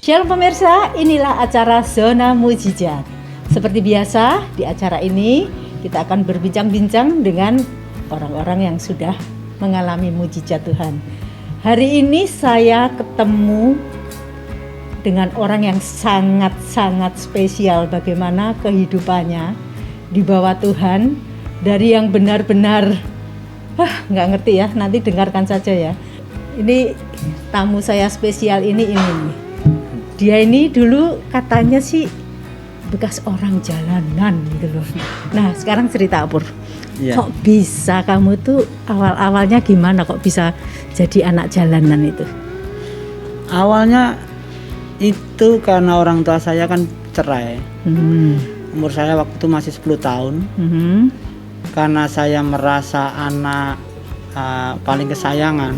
Shalom pemirsa, inilah acara Zona Mujizat. Seperti biasa, di acara ini kita akan berbincang-bincang dengan orang-orang yang sudah mengalami mujizat Tuhan. Hari ini saya ketemu dengan orang yang sangat-sangat spesial, bagaimana kehidupannya di bawah Tuhan, dari yang benar-benar nggak ngerti ya, nanti dengarkan saja ya. Ini tamu saya spesial ini. Dia ini dulu katanya sih bekas orang jalanan gitu loh. Nah sekarang cerita Pur, kok bisa kamu tuh awal-awalnya gimana kok bisa jadi anak jalanan itu? Awalnya itu karena orang tua saya kan cerai. Umur saya waktu itu masih 10 tahun. Karena saya merasa anak paling kesayangan,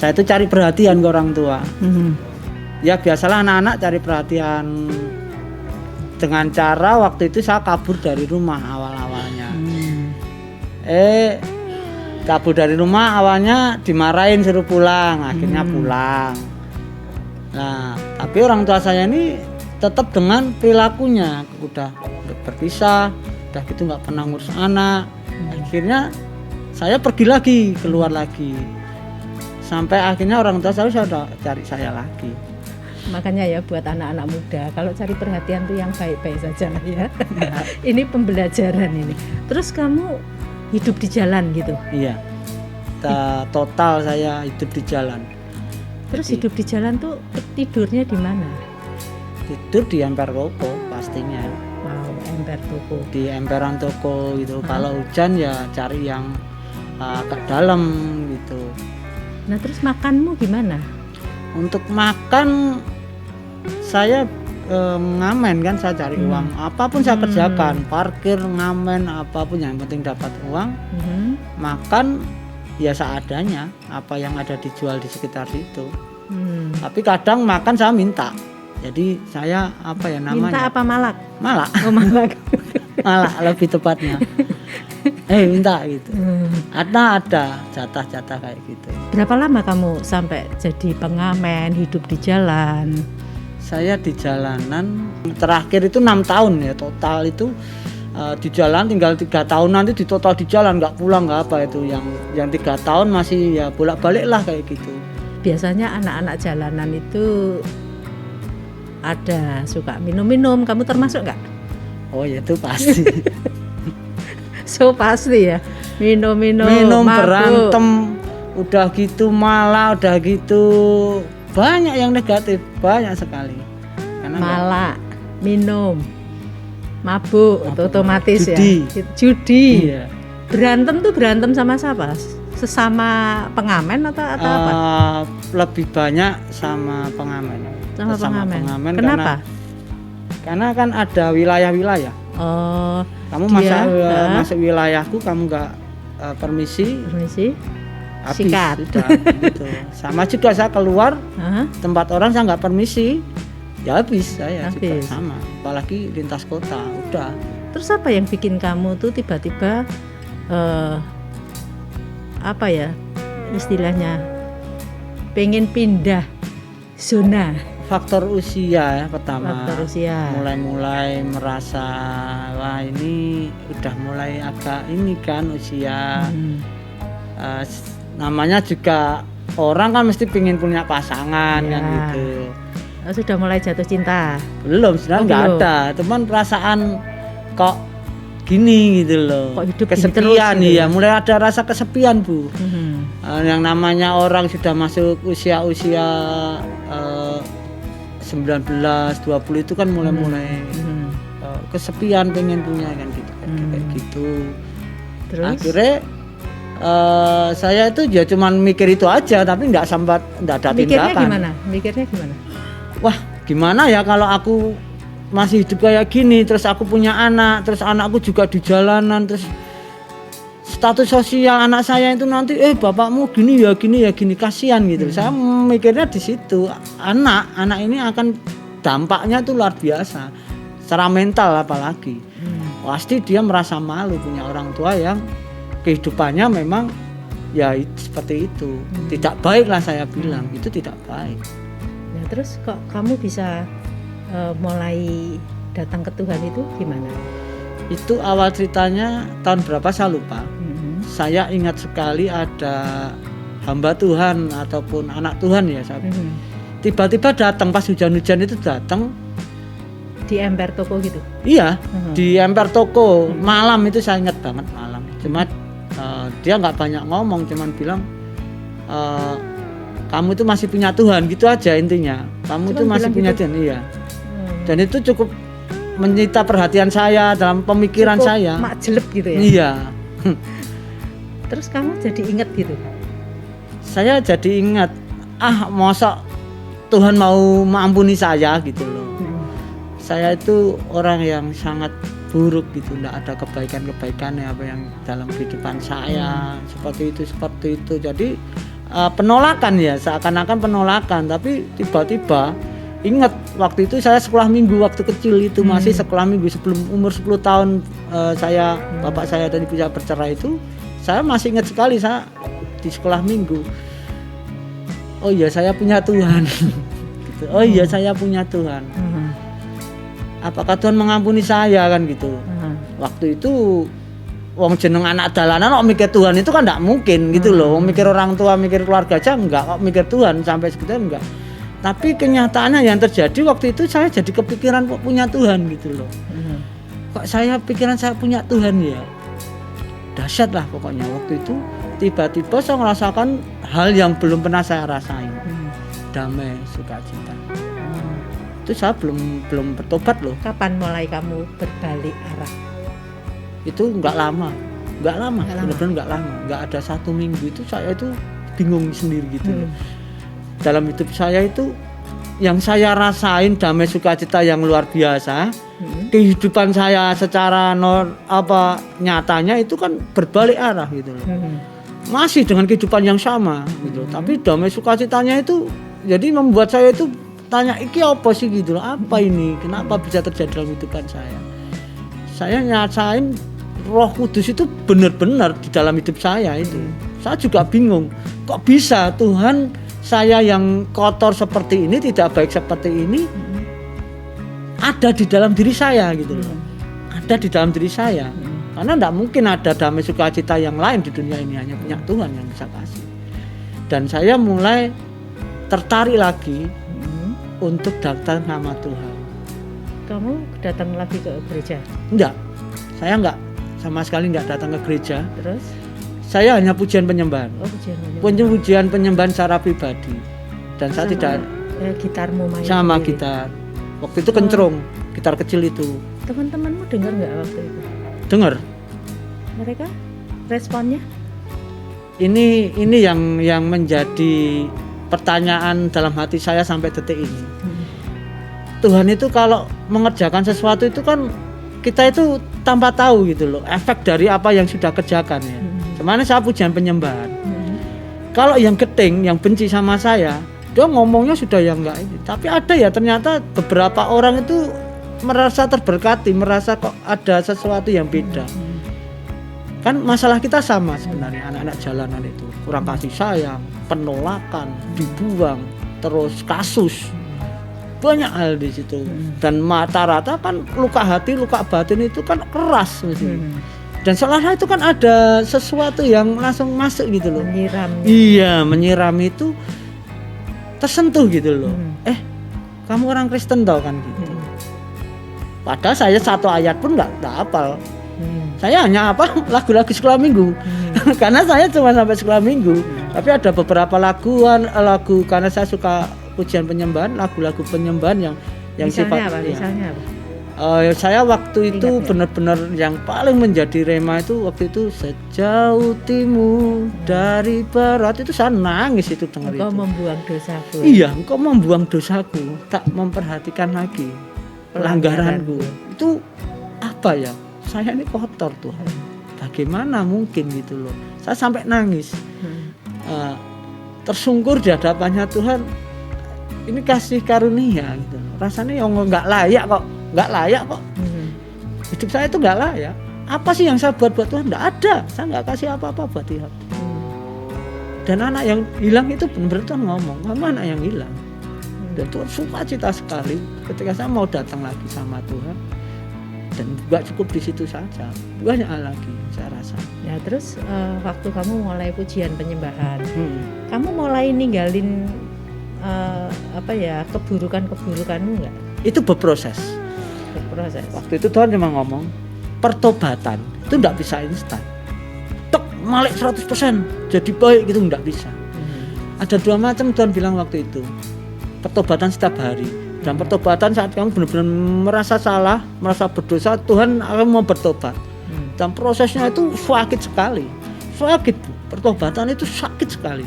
saya itu cari perhatian ke orang tua. Ya biasalah anak-anak cari perhatian dengan cara waktu itu saya kabur dari rumah awal-awalnya. Kabur dari rumah awalnya dimarahin suruh pulang, akhirnya pulang. Nah, tapi orang tua saya ini tetap dengan perilakunya, udah berpisah, udah gitu nggak pernah ngurus anak. Akhirnya saya pergi lagi, keluar lagi, sampai akhirnya orang tua saya sudah cari saya lagi. Makanya ya buat anak-anak muda, kalau cari perhatian tuh yang baik-baik saja lah ya. Ini pembelajaran ini. Terus kamu hidup di jalan gitu? Iya, total saya hidup di jalan. Terus hidup di jalan tuh tidurnya di mana? Tidur di emper toko pastinya. Wow, emper toko. Di emperan toko gitu. Kalau hujan ya cari yang agak dalam gitu. Nah terus makanmu gimana? Untuk makan saya ngamen kan, saya cari uang apapun saya kerjakan, parkir, ngamen, apapun yang penting dapat uang. Makan ya seadanya, apa yang ada dijual di sekitar situ. Tapi kadang makan saya minta, jadi saya apa ya namanya, minta apa, malak? Oh malak. Malak lebih tepatnya. Minta gitu. Ada jatah-jatah kayak gitu. Berapa lama kamu sampai jadi pengamen, hidup di jalan? Saya di jalanan terakhir itu 6 tahun ya, total itu di jalan tinggal 3 tahun, nanti di total di jalan, nggak pulang nggak apa itu, yang 3 tahun masih ya bolak-balik lah kayak gitu. Biasanya anak-anak jalanan itu ada suka minum-minum, kamu termasuk nggak? Oh ya itu pasti. So pasti ya, minum mabuk, berantem, udah gitu malah, udah gitu banyak yang negatif, banyak sekali. Karena malah minum, mabuk, otomatis judi. Ya judi. Iya. Berantem sama siapa? Sesama pengamen atau apa? Lebih banyak sama pengamen. Sama pengamen. Kenapa? Karena kan ada wilayah-wilayah. Oh, kamu masuk wilayahku, kamu nggak permisi, habis, sikat. Sudah, gitu. Sama juga saya keluar tempat orang saya nggak permisi, ya habis saya juga sama. Apalagi lintas kota, udah. Terus apa yang bikin kamu tuh tiba-tiba apa ya istilahnya, pengen pindah zona? Faktor usia ya pertama. Faktor usia. Mulai merasa wah ini udah mulai agak ini kan usia. Namanya juga orang kan mesti pengen punya pasangan kan gitu. Sudah mulai jatuh cinta? Belum, sebenarnya nggak ada. Cuman perasaan kok gini gitu loh. Kok hidup kesepian gitu ya. Mulai ada rasa kesepian Bu. Yang namanya orang sudah masuk usia-usia 19, 20 itu kan mulai kesepian, pengen punya kan gitu, kayak gitu. Terus? Akhirnya saya itu ya cuman mikir itu aja, tapi nggak ada tindakan. Mikirnya gimana? Wah gimana ya kalau aku masih hidup kayak gini, terus aku punya anak, terus anakku juga di jalanan, terus status sosial anak saya itu nanti bapakmu gini ya gini, kasihan gitu. Saya mikirnya di situ, anak ini akan dampaknya tuh luar biasa secara mental, apalagi pasti dia merasa malu punya orang tua yang kehidupannya memang ya seperti itu. Tidak baik lah saya bilang, itu tidak baik. Ya, Terus kok kamu bisa mulai datang ke Tuhan itu gimana? Itu awal ceritanya tahun berapa saya lupa. Saya ingat sekali ada hamba Tuhan ataupun anak Tuhan ya, tiba-tiba datang pas hujan-hujan itu datang Di emper toko gitu? Iya, di emper toko malam itu saya ingat banget malam. Cuma dia nggak banyak ngomong, cuman bilang kamu itu masih punya Tuhan, gitu aja intinya. Kamu itu masih punya gitu? Tuhan, iya. Dan itu cukup menyita perhatian saya dalam pemikiran cukup saya. Mak jelek gitu ya? Iya. Terus kamu jadi ingat gitu? Saya jadi ingat, masa Tuhan mau mengampuni saya gitu loh. Saya itu orang yang sangat buruk gitu, tidak ada kebaikan-kebaikannya apa yang dalam kehidupan saya, seperti itu. Jadi penolakan ya, seakan-akan penolakan, tapi tiba-tiba ingat waktu itu saya sekolah minggu waktu kecil itu, masih sekolah minggu sebelum umur 10 tahun bapak saya dan ibu saya bercerai itu, saya masih ingat sekali saya di sekolah minggu. Oh iya, saya punya Tuhan. Gitu. Oh iya, saya punya Tuhan. Apakah Tuhan mengampuni saya kan gitu. Waktu itu wong jeneng anak dalanan kok mikir Tuhan itu kan enggak mungkin gitu loh. Mikir orang tua, mikir keluarga aja enggak, kok mikir Tuhan sampai segitu enggak. Tapi kenyataannya yang terjadi waktu itu saya jadi kepikiran kok punya Tuhan gitu loh. Kok saya pikiran saya punya Tuhan ya. Dahsyat lah pokoknya waktu itu. Tiba-tiba saya merasakan hal yang belum pernah saya rasain. Damai, sukacita. Itu saya belum bertobat loh. Kapan mulai kamu berbalik arah? Itu nggak lama, benar-benar nggak lama, nggak ada 1 minggu itu saya itu bingung sendiri gitu loh. Dalam hidup saya itu yang saya rasain damai sukacita yang luar biasa. Kehidupan saya secara nyatanya itu kan berbalik arah gitu loh. Masih dengan kehidupan yang sama gitu, tapi damai sukacitanya itu jadi membuat saya itu tanya, iki apa sih gitu loh, apa ini, kenapa bisa terjadi dalam kehidupan saya. Saya nyasain Roh Kudus itu benar-benar di dalam hidup saya itu. Saya juga bingung, kok bisa Tuhan saya yang kotor seperti ini, tidak baik seperti ini, ada di dalam diri saya gitu loh. Ada di dalam diri saya. Karena tidak mungkin ada damai sukacita yang lain di dunia ini, hanya punya Tuhan yang bisa kasih. Dan saya mulai tertarik lagi untuk datang sama Tuhan. Kamu datang lagi ke gereja? Enggak, saya enggak, sama sekali enggak datang ke gereja. Terus? Saya hanya pujian penyembahan. Pujian penyembahan secara pribadi. Dan saya tidak gitarmu main sama sendiri? Gitar. Waktu itu kencrung, gitar kecil itu. Teman-temanmu dengar nggak waktu itu? Dengar. Mereka responnya? Ini yang menjadi pertanyaan dalam hati saya sampai detik ini. Tuhan itu kalau mengerjakan sesuatu itu kan kita itu tanpa tahu gitu loh efek dari apa yang sudah kerjakan ya. Kemana saya pujian penyembahan. Kalau yang geting, yang benci sama saya, dia ngomongnya sudah yang enggak ini. Tapi ada ya ternyata beberapa orang itu merasa terberkati, merasa kok ada sesuatu yang beda. Kan masalah kita sama sebenarnya, anak-anak jalanan itu kurang kasih sayang, penolakan, dibuang, terus kasus, banyak hal di situ. Dan rata-rata kan luka hati, luka batin itu kan keras mesti. Dan seolah itu kan ada sesuatu yang langsung masuk gitu loh. Menyiram. Iya, menyiram itu tersentuh gitu loh. Kamu orang Kristen tau kan gitu. Padahal saya satu ayat pun nggak hafal. Saya hanya lagu-lagu sekolah minggu. Karena saya cuma sampai sekolah minggu. Tapi ada beberapa lagu karena saya suka pujian penyembahan, lagu-lagu penyembahan yang misalnya sifat. Misalnya apa? Saya waktu itu benar-benar yang paling menjadi rema itu waktu itu sejauh timur dari barat, itu saya nangis itu dengar itu. Engkau membuang dosaku. Iya, engkau membuang dosaku, tak memperhatikan lagi pelanggaranku. Itu apa ya? Saya ini kotor Tuhan. Bagaimana mungkin gitu loh. Saya sampai nangis. Tersungkur di hadapannya Tuhan. Ini kasih karunia gitu. Rasanya yang nggak layak kok. Hidup saya itu nggak layak. Apa sih yang saya buat Tuhan? Nggak ada. Saya nggak kasih apa-apa buat Tuhan. Dan anak yang hilang itu benar-benar Tuhan ngomong, kamu anak yang hilang. Dan Tuhan sukacita sekali ketika saya mau datang lagi sama Tuhan. Dan gak cukup di situ saja, banyak hal lagi saya rasa. Ya terus waktu kamu mulai pujian penyembahan, kamu mulai ninggalin keburukanmu nggak? Itu berproses. Waktu itu Tuhan cuma ngomong pertobatan itu nggak bisa instan. Tek malik 100% jadi baik gitu nggak bisa. Ada dua macam Tuhan bilang waktu itu. Pertobatan setiap hari. Dan pertobatan saat kamu benar-benar merasa salah, merasa berdosa, Tuhan akan mau bertobat. Dan prosesnya itu sakit sekali. Sakit, Bu. Pertobatan itu sakit sekali.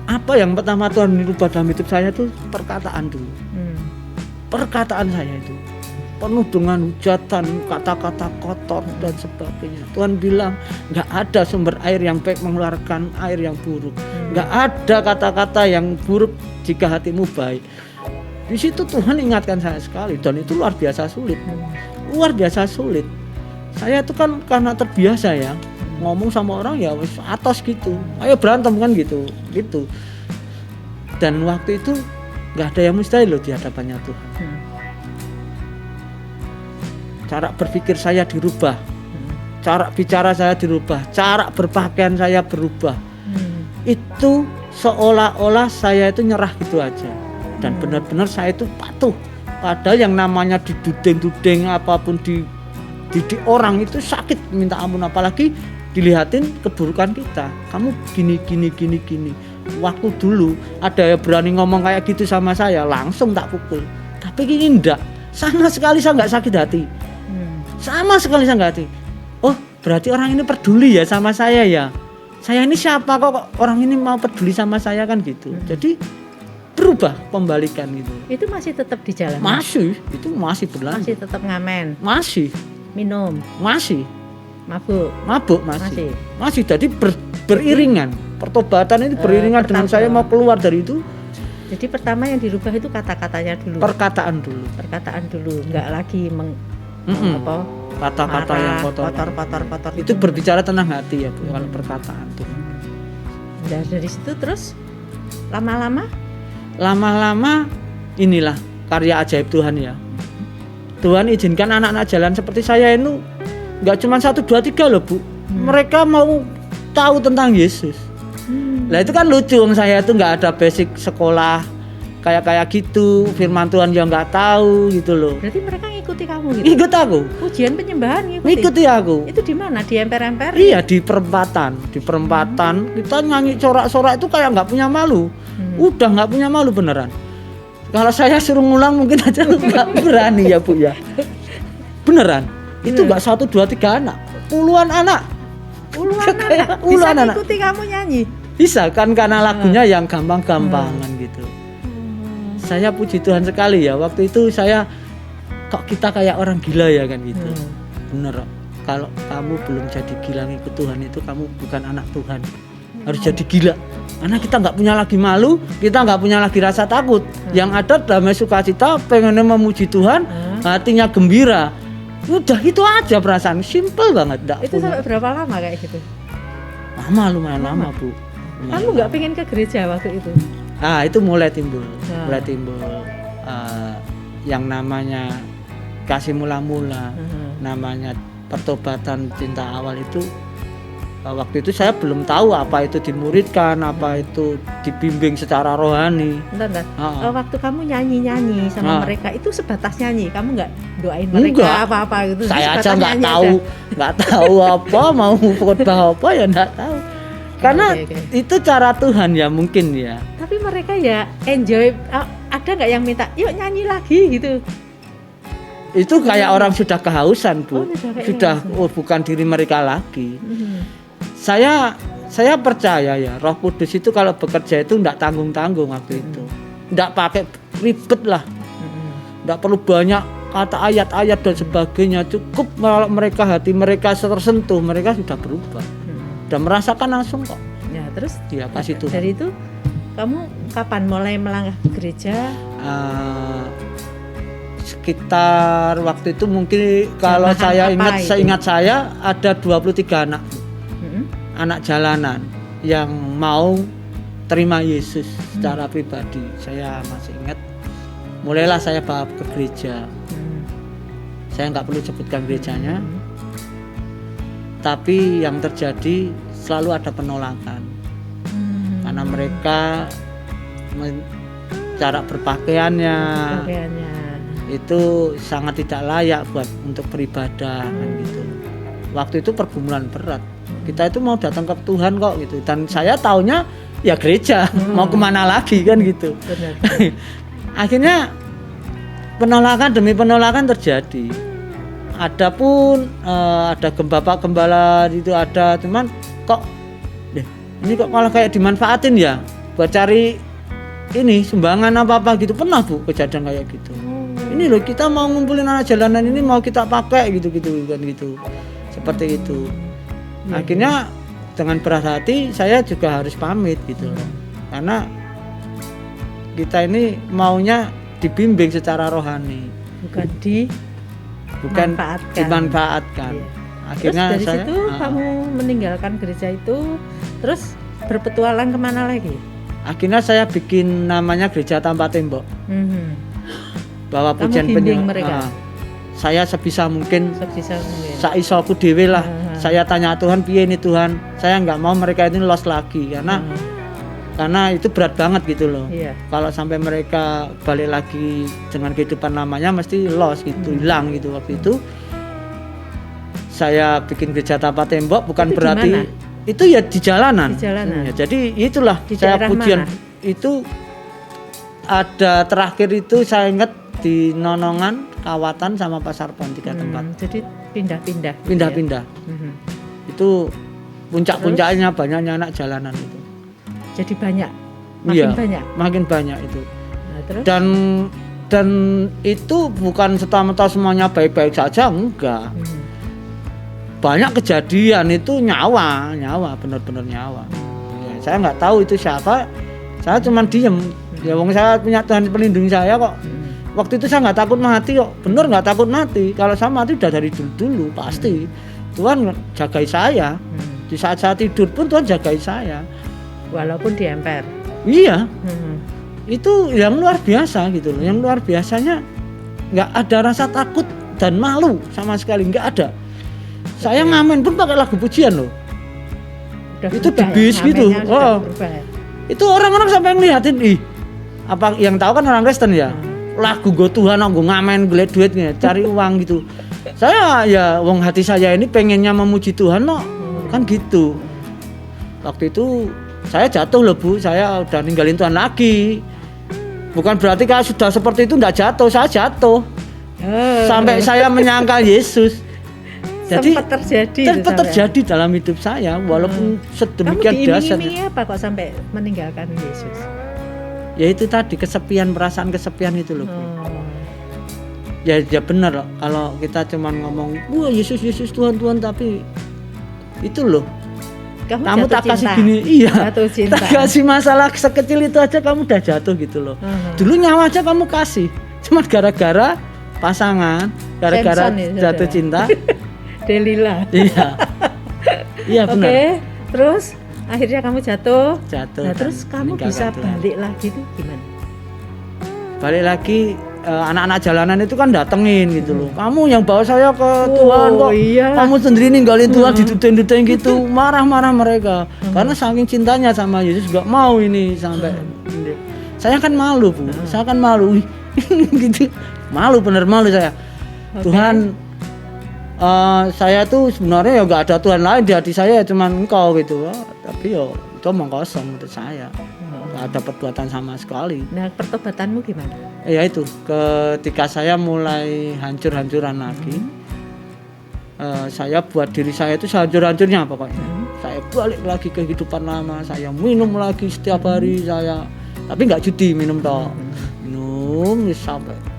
Apa yang pertama Tuhan merubah dalam hidup saya itu perkataan dulu. Perkataan saya itu penuh dengan hujatan, kata-kata kotor dan sebagainya. Tuhan bilang nggak ada sumber air yang baik mengeluarkan air yang buruk. Nggak ada kata-kata yang buruk jika hatimu baik. Di situ Tuhan ingatkan saya sekali dan itu luar biasa sulit. Luar biasa sulit. Saya itu kan karena terbiasa ya ngomong sama orang ya wis atas gitu. Ayo berantem kan gitu. Dan waktu itu nggak ada yang mustahil loh di hadapannya Tuhan. Cara berpikir saya dirubah. Cara bicara saya dirubah. Cara berpakaian saya berubah. Itu seolah-olah saya itu nyerah gitu aja. Dan benar-benar saya itu patuh. Padahal yang namanya diduding-duding apapun di orang itu sakit minta ampun, apalagi dilihatin keburukan kita. Kamu gini. Waktu dulu ada yang berani ngomong kayak gitu sama saya, langsung tak pukul. Tapi ini enggak. Sama sekali saya enggak sakit hati. Sama sekali saya enggak hati. Oh, berarti orang ini peduli ya sama saya ya. Saya ini siapa kok orang ini mau peduli sama saya kan gitu. Jadi berubah pembalikan gitu. Itu masih tetap di jalan? Masih, itu masih berlanjut. Masih tetap ngamen? Masih. Minum? Masih. Mabuk masih. Jadi beriringan. Pertobatan itu beriringan dengan saya mau keluar dari itu. Jadi pertama yang dirubah itu kata-katanya dulu. Perkataan dulu. Enggak lagi kata-kata yang kotor. Itu berbicara tentang hati ya, Bu, kalau perkataan itu. Dan dari situ terus lama-lama inilah karya ajaib Tuhan ya. Tuhan izinkan anak-anak jalan seperti saya itu enggak cuma 1 2 3 loh, Bu. Mereka mau tahu tentang Yesus. Lah itu kan lucu, saya itu enggak ada basic sekolah kayak gitu, firman Tuhan yang enggak tahu gitu loh. Berarti mereka ngikuti kamu gitu? Ikut aku. Ujian penyembahan ngikuti aku. Itu di mana? Di emper-emper? Iya, di perempatan. Kita nyanyi corak-corak itu kayak enggak punya malu. Udah enggak punya malu beneran. Kalau saya suruh ngulang mungkin aja enggak berani ya, Bu ya. Beneran. Itu enggak 1 2 3 anak. Puluhan anak. Bisa ngikuti kamu nyanyi? Bisa kan karena lagunya yang gampang-gampangan gitu. Saya puji Tuhan sekali ya. Waktu itu saya kok kita kayak orang gila ya kan gitu. Bener. Kalau kamu belum jadi gila ngikut Tuhan itu kamu bukan anak Tuhan. Harus jadi gila. Karena kita nggak punya lagi malu, kita nggak punya lagi rasa takut. Yang ada damai sukacita, pengennya memuji Tuhan, hatinya gembira. Udah itu aja perasaan, simple banget. Itu sampai berapa lama kayak gitu? Lumayan lama, Bu. Kamu nggak pengen ke gereja waktu itu? Itu mulai timbul yang namanya kasih mula-mula, namanya pertobatan cinta awal itu. Waktu itu saya belum tahu apa itu dimuridkan, apa itu dibimbing secara rohani. Bentar. Waktu kamu nyanyi sama mereka itu sebatas nyanyi, kamu nggak doain mereka apa-apa gitu? Saya aja nggak tahu apa mau khotbah apa ya nggak tahu. Karena itu cara Tuhan ya mungkin ya. Tapi mereka ya enjoy. Ada nggak yang minta, yuk nyanyi lagi gitu? Itu kayak orang sudah kehausan, Bu. Sudah bukan diri mereka lagi. Saya percaya ya Roh Kudus itu kalau bekerja itu enggak tanggung-tanggung waktu itu. Enggak pakai ribet lah. Enggak perlu banyak kata ayat-ayat dan sebagainya. Cukup kalau mereka hati mereka tersentuh, mereka sudah berubah. Dan merasakan langsung kok. Ya, terus dia kasih Tuhan. Dari itu kamu kapan mulai melangkah ke gereja? Sekitar waktu itu mungkin kalau saya ingat saya ada 23 anak. Anak jalanan yang mau terima Yesus secara pribadi. Saya masih ingat, mulailah saya bawa ke gereja. Saya nggak perlu sebutkan gerejanya, tapi yang terjadi selalu ada penolakan karena mereka cara berpakaiannya itu sangat tidak layak buat untuk beribadah kan gitu. Waktu itu pergumulan berat. Kita itu mau datang ke Tuhan kok gitu, dan saya taunya ya gereja, mau kemana lagi kan gitu. Akhirnya penolakan demi penolakan terjadi. Adapun ada bapak gembala itu ada, cuman kok ini kok malah kayak dimanfaatin ya buat cari ini sumbangan apa gitu. Pernah Bu kejadian kayak gitu. Ini loh kita mau ngumpulin anak jalanan ini mau kita pakai gitu kan gitu. Seperti itu. Akhirnya dengan berat hati saya juga harus pamit gitu loh. Karena kita ini maunya dibimbing secara rohani, bukan dimanfaatkan. Iya. Akhirnya terus dari situ kamu meninggalkan gereja itu, terus berpetualang kemana lagi? Akhirnya saya bikin namanya Gereja Tanpa Tembok. Bahwa pujian mereka. Saya sebisa mungkin saisoku dhewe lah. Saya tanya Tuhan, piye ini Tuhan? Saya nggak mau mereka ini lost lagi karena itu berat banget gitu loh. Iya. Kalau sampai mereka balik lagi dengan kehidupan lamanya mesti lost gitu, hilang gitu. Waktu itu saya bikin Gereja Tanpa Tembok bukan itu berarti itu ya di jalanan. Ya, jadi itulah di saya pujian mana? Itu ada terakhir itu saya ingat di Nonongan, Kawatan sama Pasar Pon, 3 tempat. Jadi pindah-pindah. Pindah-pindah. Ya? Itu puncak-puncaknya banyaknya anak jalanan itu. Jadi banyak. Makin banyak itu. Nah, terus? Dan itu bukan serta-merta semuanya baik-baik saja, enggak. Banyak kejadian itu nyawa, benar-benar nyawa. Ya, saya nggak tahu itu siapa. Saya cuma diem. Ya wong saya punya Tuhan pelindung saya kok. Waktu itu saya nggak takut mati kok, bener nggak takut mati. Kalau saya mati udah dari dulu pasti. Tuhan jagai saya. Di saat saya tidur pun Tuhan jagai saya. Walaupun diemper. Iya. Itu yang luar biasa gitu loh. Yang luar biasanya nggak ada rasa takut dan malu sama sekali, nggak ada. Saya ngamen pun pakai lagu pujian loh. Itu di bis gitu. Itu orang-orang sampai ngeliatin, apa yang tahu kan orang Kristen ya. Lagu go Tuhan, aku ngamen gelet duitnya, cari uang gitu. Saya ya wong hati saya ini pengennya memuji Tuhan loh. Kan gitu. Waktu itu saya jatuh loh Bu, saya udah ninggalin Tuhan lagi. Bukan berarti kalau sudah seperti itu enggak jatuh, saya jatuh. Sampai saya menyangkal Yesus. Jadi sempat terjadi dalam hidup saya walaupun sedemikian dahsyat. Kamu diiming-imingi apa kok sampai meninggalkan Yesus? Ya itu tadi kesepian, perasaan kesepian itu loh. Ya benar loh. Kalau kita cuma ngomong, wah Yesus Tuhan tapi itu loh. Kamu tak kasih gini, tak kasih masalah sekecil itu aja kamu udah jatuh gitu loh. Dulu nyawa aja kamu kasih, cuma gara-gara pasangan, gara-gara jatuh cinta. Delila. Iya benar. Oke, terus akhirnya kamu jatuh. Nah, terus kamu bisa balik lagi tuh gimana? Balik lagi anak-anak jalanan itu kan datengin gitu loh. Kamu yang bawa saya ke Tuhan kok. Iya. Kamu sendiri ninggalin Tuhan didudeng-dudeng gitu. Marah-marah mereka. Karena saking cintanya sama Yesus gak mau ini sampai. Saya kan malu Bu. Saya kan malu. Gitu. Malu bener malu saya. Tuhan saya tuh sebenarnya ya nggak ada Tuhan lain di hati saya, cuma Engkau gitu. Tapi ya itu omong kosong menurut saya. Nggak ada perbuatan sama sekali. Nah, pertobatanmu gimana? Ya itu, ketika saya mulai hancur-hancuran lagi, saya buat diri saya itu sehancur-hancurnya pokoknya. Saya balik lagi ke kehidupan lama, saya minum lagi setiap hari saya, tapi nggak judi minum toh, minum sampai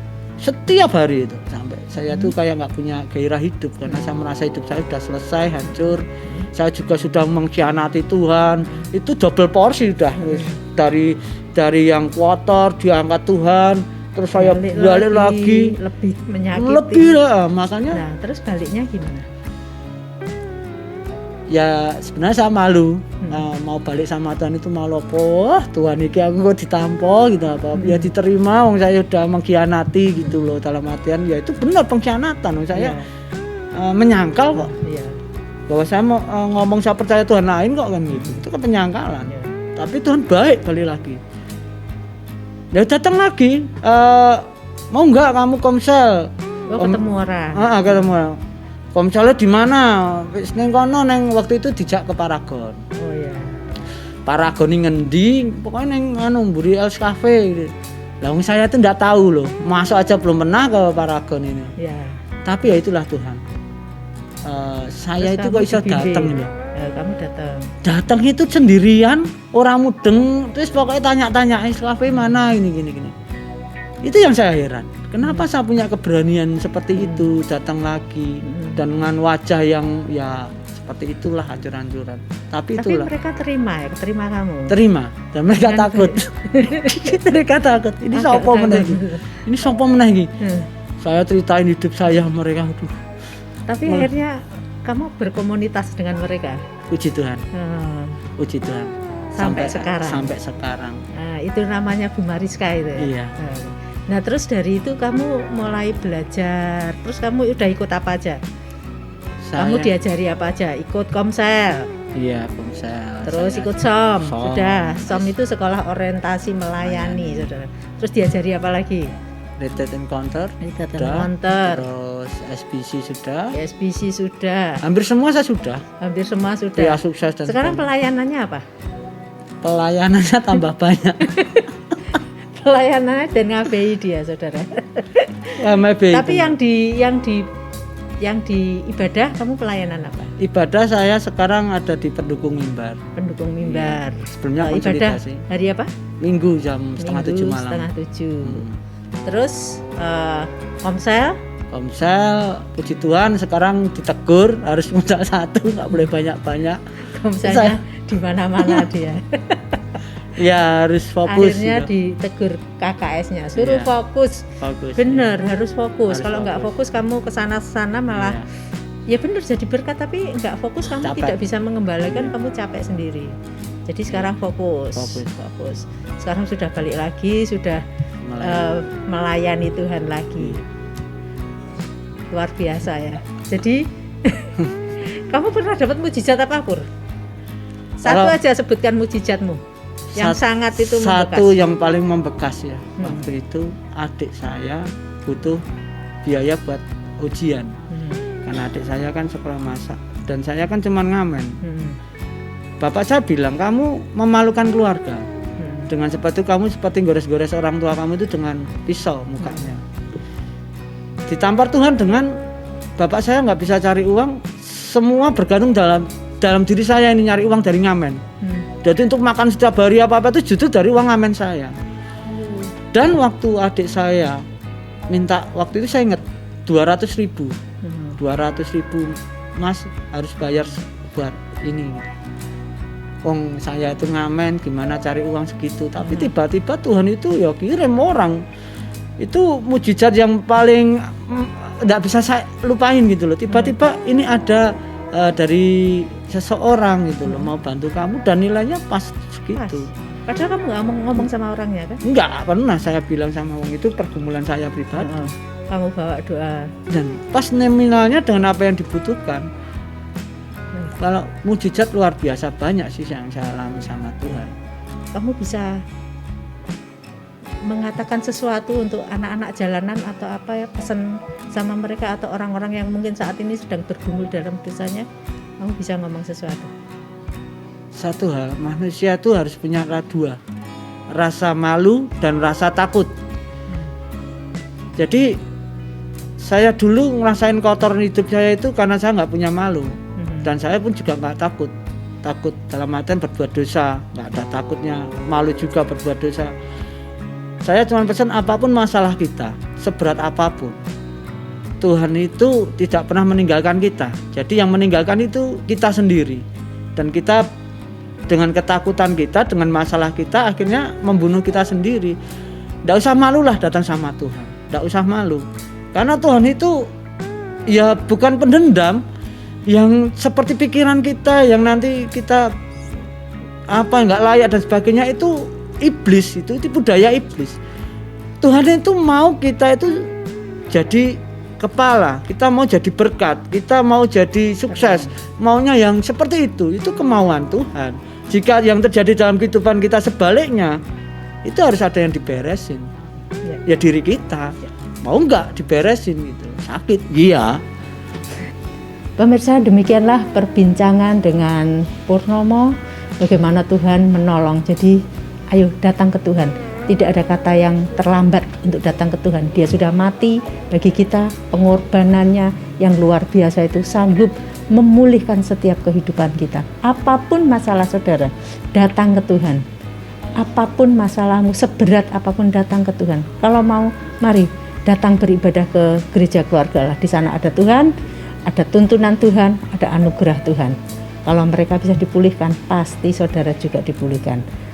setiap hari itu sampai saya tuh kayak nggak punya gairah hidup karena saya merasa hidup saya sudah selesai hancur. Saya juga sudah mengkhianati Tuhan, itu double porsi udah dari yang kotor diangkat Tuhan, terus saya balik lagi lebih menyakiti. Lebih lah makanya. Nah terus baliknya gimana? ya sebenarnya saya malu. Mau balik sama Tuhan itu malu apa? Tuhan iki aku kok ditampa gitu apa? Ya diterima wong saya udah mengkhianati gitu loh, dalam artian ya itu benar pengkhianatan wong saya. Menyangkal kok. Iya. Bahwa saya mau ngomong saya percaya Tuhan lain kok kan gitu. Itu kan penyangkalan. Iya. Tapi Tuhan baik, balik lagi. Ya datang lagi. Mau nggak kamu komsel? Ketemu orang. Ketemu orang. Komselnya di mana? Wis ning kono neng waktu itu dijak ke Paragon. Oh iya. Paragon ini ngendi? Pokoknya neng mburi Els Cafe gitu. Lah saya tuh nggak tahu loh. Masuk aja belum pernah ke Paragon ini. Iya. Tapi ya itulah Tuhan. Saya Terus itu kok bisa dibimbing. datang loh. Kamu datang. Datang itu sendirian, orang mudeng, terus pokoknya tanya-tanya Els Cafe mana gini. Itu yang saya heran. Kenapa saya punya keberanian seperti itu datang lagi dan dengan wajah yang ya seperti itulah hancur-hancuran. Tapi itulah. Mereka terima kamu. Terima dan mereka takut. Mereka takut. Ini sopo meneh iki? Ini sopo meneh iki? Saya ceritain hidup saya mereka. Aduh. Tapi akhirnya kamu berkomunitas dengan mereka. Puji Tuhan. Puji Tuhan. Sampai sekarang. Sampai sekarang. Nah, itu namanya Bu Mariska itu ya. Iya. Nah terus dari itu kamu mulai belajar. Terus kamu udah ikut apa aja? Kamu diajari apa aja? Ikut komsel. Iya, komsel. Terus ikut SOM. Sudah. SOM itu sekolah orientasi melayani, saudara. Terus diajari apa lagi? Retreat Encounter. Terus SBC sudah. SBC sudah. Hampir semua saya sudah. Ya, sukses dan sekarang pelayanannya apa? Pelayanannya tambah banyak. Pelayanannya dan ngabei dia, saudara. Tapi yang di ibadah kamu pelayanan apa? Ibadah saya sekarang ada di pendukung mimbar. Pendukung mimbar. Ya, sebelumnya ibadah hari apa? Minggu jam setengah 7 malam. Setengah 7. Terus komsel? Komsel, puji Tuhan sekarang ditegur harus modal 1, nggak boleh banyak-banyak. Komselnya di mana-mana dia. Ya harus fokus. Akhirnya ditegur KKS-nya, suruh fokus. Bener, harus fokus. Kalau nggak fokus kamu kesana-sana malah ya bener jadi berkat, tapi nggak fokus kamu tidak bisa mengembalikan, kamu capek sendiri. Jadi sekarang fokus. Sekarang sudah balik lagi, sudah melayani Tuhan lagi. Luar biasa ya. Jadi kamu pernah dapat mujizat apa, Pur? Satu aja sebutkan mujizatmu. Yang sangat itu membekas. Satu yang paling membekas ya. Waktu itu adik saya butuh biaya buat ujian. Karena adik saya kan sekolah masak dan saya kan cuma ngamen. Bapak saya bilang, kamu memalukan keluarga. Dengan sepatu kamu seperti gores-gores orang tua kamu itu dengan pisau mukanya. Ditampar Tuhan dengan bapak saya nggak bisa cari uang, semua bergantung dalam diri saya ini nyari uang dari ngamen. Jadi untuk makan setiap hari apa-apa itu justru dari uang ngamen saya. Dan waktu adik saya minta, waktu itu saya ingat 200.000. 200.000 Mas harus bayar buat ini. Wong saya itu ngamen, gimana cari uang segitu. Tapi tiba-tiba Tuhan itu ya kirim orang. Itu mujizat yang paling enggak bisa saya lupain gitu loh. Tiba-tiba ini ada dari seseorang gitu loh, mau bantu kamu dan nilainya pas segitu. Padahal kamu nggak ngomong sama orangnya kan? Enggak pernah saya bilang sama orang itu, pergumulan saya pribadi. Kamu bawa doa. Dan pas nominalnya dengan apa yang dibutuhkan. Kalau mujizat luar biasa banyak sih yang saya alami sama Tuhan. Kamu bisa mengatakan sesuatu untuk anak-anak jalanan atau apa ya, pesan sama mereka atau orang-orang yang mungkin saat ini sedang bergumul dalam dosanya, kamu bisa ngomong sesuatu. Satu hal, manusia itu harus punya dua, rasa malu dan rasa takut. Jadi saya dulu ngerasain kotor hidup saya itu karena saya nggak punya malu. Dan saya pun juga nggak takut dalam artian berbuat dosa, nggak ada takutnya. Malu juga berbuat dosa. Saya cuma pesan, apapun masalah kita, seberat apapun, Tuhan itu tidak pernah meninggalkan kita. Jadi yang meninggalkan itu kita sendiri. Dan kita dengan ketakutan kita, dengan masalah kita, akhirnya membunuh kita sendiri. Nggak usah malulah datang sama Tuhan. Nggak usah malu. Karena Tuhan itu ya bukan pendendam. yang seperti pikiran kita, yang nanti kita nggak layak dan sebagainya, itu iblis, itu tipu daya iblis. Tuhan itu mau kita itu jadi kepala, kita mau jadi berkat, kita mau jadi sukses, maunya yang seperti itu kemauan Tuhan. Jika yang terjadi dalam kehidupan kita sebaliknya, itu harus ada yang diberesin. Ya diri kita, mau nggak diberesin gitu, sakit, iya. Pemirsa, demikianlah perbincangan dengan Purnomo, bagaimana Tuhan menolong. Jadi ayo datang ke Tuhan. Tidak ada kata yang terlambat untuk datang ke Tuhan. Dia sudah mati bagi kita, pengorbanannya yang luar biasa itu sanggup memulihkan setiap kehidupan kita. Apapun masalah saudara, datang ke Tuhan. Apapun masalahmu, seberat apapun datang ke Tuhan. Kalau mau, mari datang beribadah ke gereja keluarga lah. Di sana ada Tuhan, ada tuntunan Tuhan, ada anugerah Tuhan. Kalau mereka bisa dipulihkan, pasti saudara juga dipulihkan.